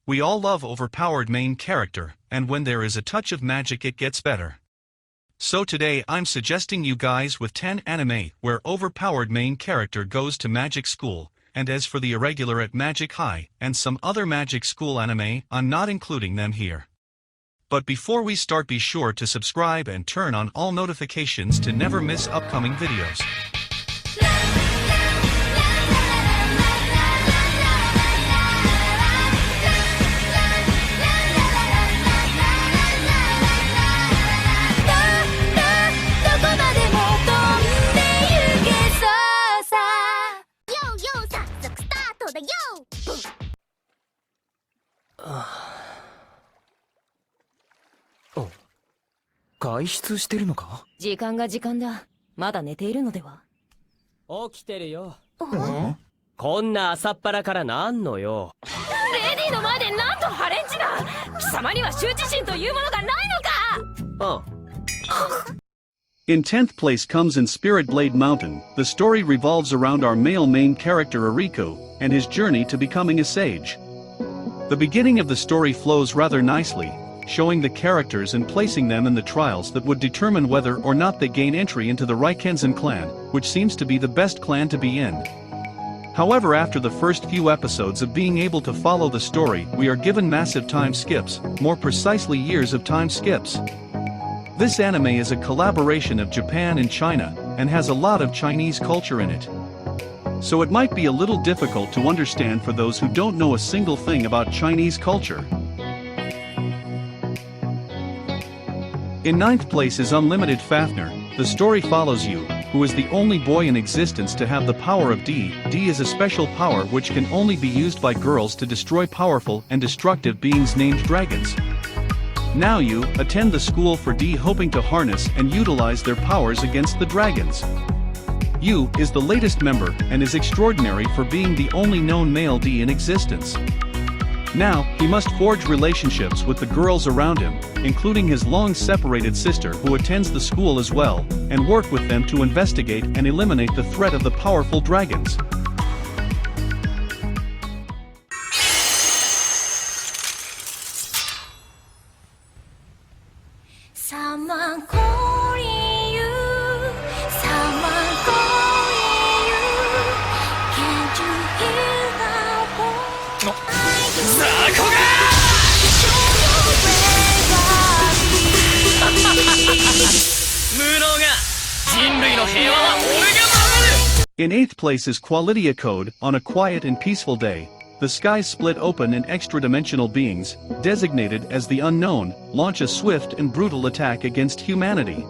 We all love overpowered main character, and when there is a touch of magic it gets better. So today I'm suggesting you guys with 10 anime where overpowered main character goes to magic school, and as for the irregular at Magic High and some other magic school anime, I'm not including them here. But before we start, be sure to subscribe and turn on all notifications to never miss upcoming videos. Oh. 外出してるのか？時間が時間だ。まだ寝ているのでは？起きてるよ。こんな朝っぱらからなんのよ。レディの前でなんとハレンチだ。貴様には羞恥心というものがないのか。In 10th place comes in Spirit Blade Mountain. The story revolves around our male main character Ariko and his journey to becoming a sage. The beginning of the story flows rather nicely, showing the characters and placing them in the trials that would determine whether or not they gain entry into the Raikenzan clan, which seems to be the best clan to be in. However, after the first few episodes of being able to follow the story, we are given massive time skips, more precisely years of time skips. This anime is a collaboration of Japan and China, and has a lot of Chinese culture in it. So it might be a little difficult to understand for those who don't know a single thing about Chinese culture. In 9th place is Unlimited Fafnir. The story follows you, who is the only boy in existence to have the power of D. D is a special power which can only be used by girls to destroy powerful and destructive beings named dragons. Now you attend the school for D, hoping to harness and utilize their powers against the dragons. Yu is the latest member and is extraordinary for being the only known male D in existence. Now, he must forge relationships with the girls around him, including his long-separated sister who attends the school as well, and work with them to investigate and eliminate the threat of the powerful dragons. In 8th place is Academyᴴᴰ. On a quiet and peaceful day, the skies split open and extra-dimensional beings, designated as the Unknown, launch a swift and brutal attack against humanity.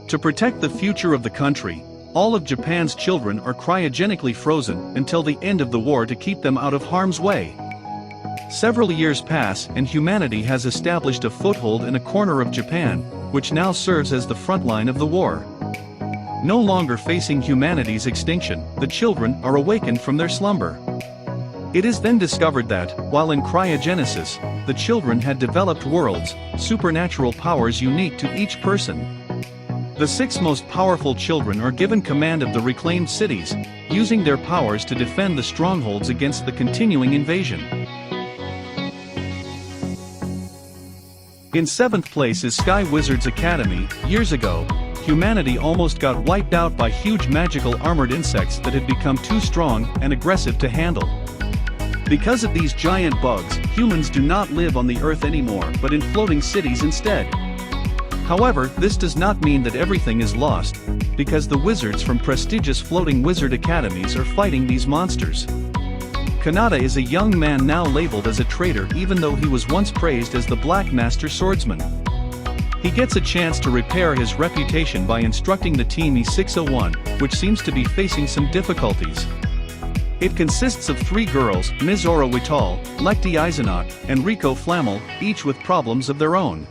To protect the future of the country, all of Japan's children are cryogenically frozen until the end of the war to keep them out of harm's way. Several years pass and humanity has established a foothold in a corner of Japan, which now serves as the front line of the war. No longer facing humanity's extinction, the children are awakened from their slumber. It is then discovered that, while in cryogenesis, the children had developed worlds, supernatural powers unique to each person. The 6 most powerful children are given command of the reclaimed cities, using their powers to defend the strongholds against the continuing invasion. In 7th place is Sky Wizards Academy. Years ago, humanity almost got wiped out by huge magical armored insects that had become too strong and aggressive to handle. Because of these giant bugs, humans do not live on the Earth anymore but in floating cities instead. However, this does not mean that everything is lost, because the wizards from prestigious floating wizard academies are fighting these monsters. Kanata is a young man now labeled as a traitor even though he was once praised as the Black Master Swordsman. He gets a chance to repair his reputation by instructing the team E601, which seems to be facing some difficulties. It consists of 3 girls, Mizora Wital, Lekti Eisenach, and Riko Flammel, each with problems of their own.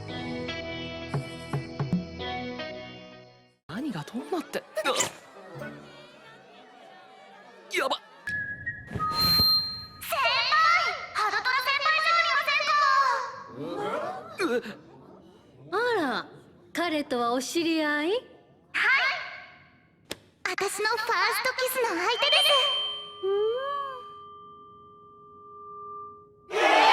Ah, 彼とはお知り合い？はい。私のファーストキスの相手です。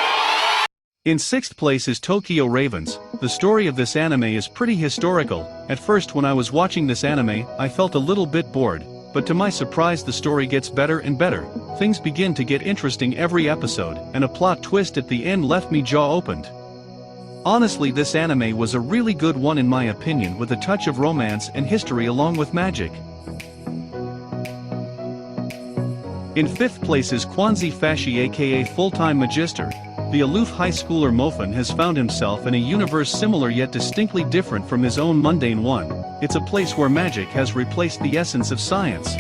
In 6th place is Tokyo Ravens. The story of this anime is pretty historical. At first when I was watching this anime, I felt a little bit bored, but to my surprise the story gets better and better. Things begin to get interesting every episode, and a plot twist at the end left me jaw opened. Honestly, this anime was a really good one in my opinion, with a touch of romance and history along with magic. In 5th place is Kwanzi Fashi aka Full-Time Magister. The aloof high schooler Mofun has found himself in a universe similar yet distinctly different from his own mundane one. It's a place where magic has replaced the essence of science.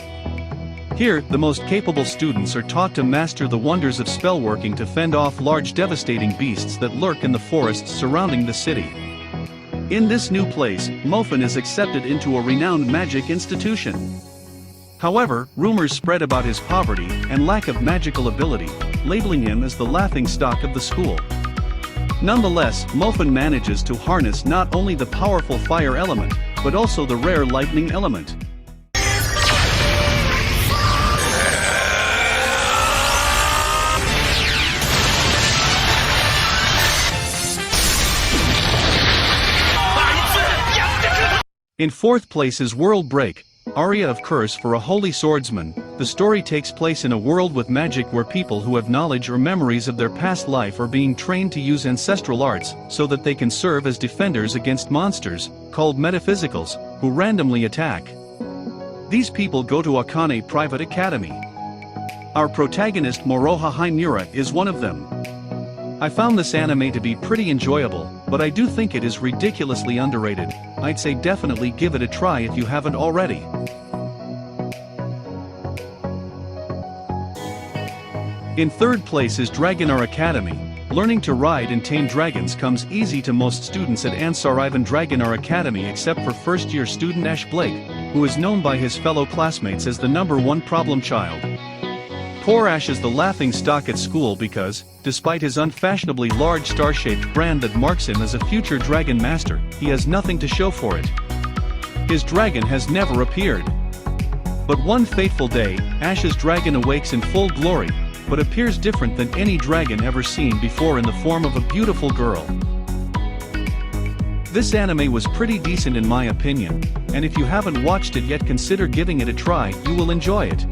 Here, the most capable students are taught to master the wonders of spellworking to fend off large devastating beasts that lurk in the forests surrounding the city. In this new place, Mofun is accepted into a renowned magic institution. However, rumors spread about his poverty and lack of magical ability, labeling him as the laughingstock of the school. Nonetheless, Mofun manages to harness not only the powerful fire element, but also the rare lightning element. In 4th place is World Break, Aria of Curse for a Holy Swordsman. The story takes place in a world with magic where people who have knowledge or memories of their past life are being trained to use ancestral arts so that they can serve as defenders against monsters, called metaphysicals, who randomly attack. These people go to Akane Private Academy. Our protagonist Moroha Haimura is one of them. I found this anime to be pretty enjoyable, but I do think it is ridiculously underrated. I'd say definitely give it a try if you haven't already. In 3rd place is Dragonar Academy. Learning to ride and tame dragons comes easy to most students at Ansarivan Dragonar Academy except for first-year student Ash Blake, who is known by his fellow classmates as the #1 problem child. Poor Ash is the laughing stock at school because, despite his unfashionably large star-shaped brand that marks him as a future dragon master, he has nothing to show for it. His dragon has never appeared. But one fateful day, Ash's dragon awakes in full glory, but appears different than any dragon ever seen before in the form of a beautiful girl. This anime was pretty decent in my opinion, and if you haven't watched it yet consider giving it a try, you will enjoy it.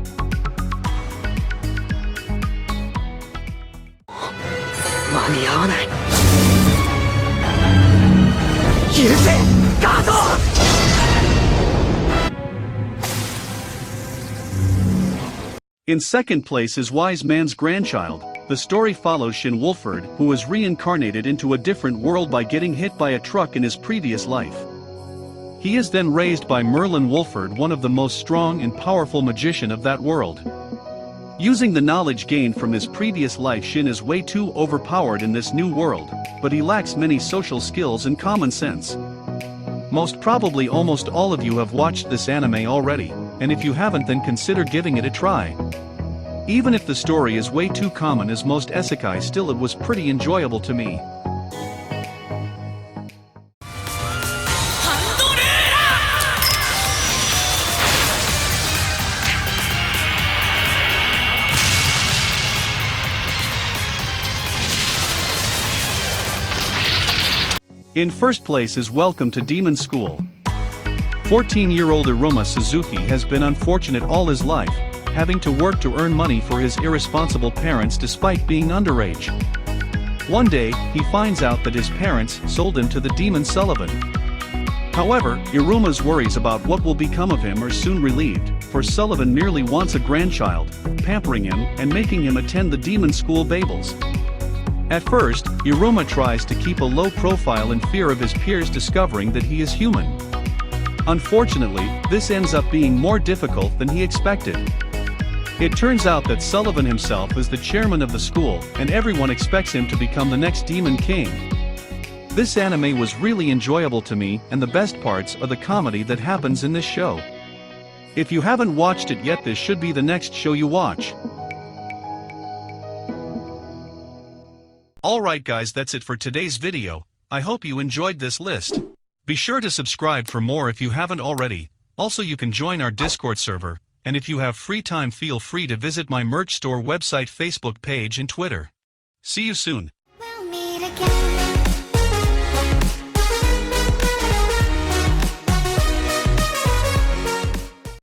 In 2nd place is Wise Man's Grandchild. The story follows Shin Wolford, who was reincarnated into a different world by getting hit by a truck in his previous life. He is then raised by Merlin Wolford, one of the most strong and powerful magician of that world. Using the knowledge gained from his previous life, Shin is way too overpowered in this new world, but he lacks many social skills and common sense. Most probably almost all of you have watched this anime already, and if you haven't then consider giving it a try. Even if the story is way too common as most isekai, still it was pretty enjoyable to me. In 1st place is Welcome to Demon School. 14-year-old Iruma Suzuki has been unfortunate all his life, having to work to earn money for his irresponsible parents despite being underage. One day, he finds out that his parents sold him to the demon Sullivan. However, Iruma's worries about what will become of him are soon relieved, for Sullivan merely wants a grandchild, pampering him and making him attend the demon school Babels. At first, Iruma tries to keep a low profile in fear of his peers discovering that he is human. Unfortunately, this ends up being more difficult than he expected. It turns out that Sullivan himself is the chairman of the school, and everyone expects him to become the next Demon King. This anime was really enjoyable to me, and the best parts are the comedy that happens in this show. If you haven't watched it yet, this should be the next show you watch. Alright guys, that's it for today's video. I hope you enjoyed this list. Be sure to subscribe for more if you haven't already. Also, you can join our Discord server, and if you have free time, feel free to visit my merch store website, Facebook page and Twitter. See you soon. We'll meet again. again.